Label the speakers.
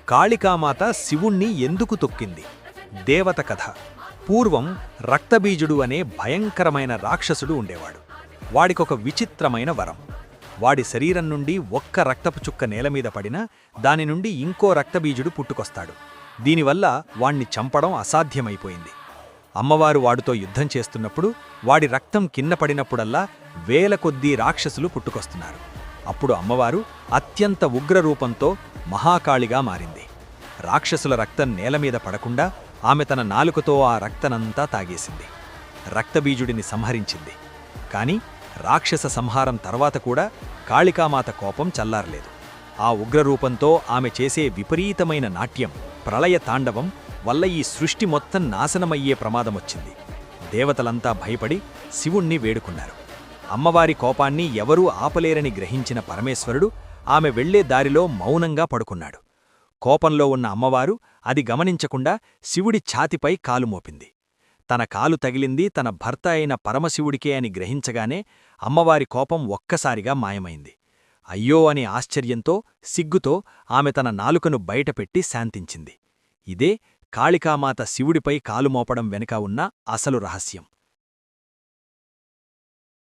Speaker 1: కాళికామాత శివుణ్ణి ఎందుకు తొక్కింది? దేవత కథ. పూర్వం రక్తబీజుడు అనే భయంకరమైన రాక్షసుడు ఉండేవాడు. వాడికొక విచిత్రమైన వరం. వాడి శరీరం నుండి ఒక్క రక్తపు చుక్క నేలమీద పడినా దాని నుండి ఇంకో రక్తబీజుడు పుట్టుకొస్తాడు. దీనివల్ల వాణ్ణి చంపడం అసాధ్యమైపోయింది. అమ్మవారు వాడితో యుద్ధం చేస్తున్నప్పుడు వాడి రక్తం కింద పడినప్పుడల్లా వేల కొద్దీ రాక్షసులు పుట్టుకొస్తున్నారు. అప్పుడు అమ్మవారు అత్యంత ఉగ్రరూపంతో మహాకాళిగా మారింది. రాక్షసుల రక్తం నేలమీద పడకుండా ఆమె తన నాలుకతో ఆ రక్తనంతా తాగేసింది. రక్తబీజుడిని సంహరించింది. కాని రాక్షస సంహారం తర్వాత కూడా కాళికామాత కోపం చల్లారలేదు. ఆ ఉగ్రరూపంతో ఆమె చేసే విపరీతమైన నాట్యం, ప్రళయ తాండవం వల్ల ఈ సృష్టి మొత్తం నాశనమయ్యే ప్రమాదమొచ్చింది. దేవతలంతా భయపడి శివుణ్ణి వేడుకున్నారు. అమ్మవారి కోపాన్ని ఎవరూ ఆపలేరని గ్రహించిన పరమేశ్వరుడు ఆమె వెళ్లే దారిలో మౌనంగా పడుకున్నాడు. కోపంలో ఉన్న అమ్మవారు అది గమనించకుండా శివుడి ఛాతిపై కాలు మోపింది. తన కాలు తగిలింది తన భర్త అయిన పరమశివుడికే అని గ్రహించగానే అమ్మవారి కోపం ఒక్కసారిగా మాయమైంది. అయ్యో అని ఆశ్చర్యంతో, సిగ్గుతో ఆమె తన నాలుకను బయటపెట్టి శాంతించింది. ఇదే కాళికామాత శివుడిపై కాలు మోపడం వెనుక ఉన్న అసలు రహస్యం.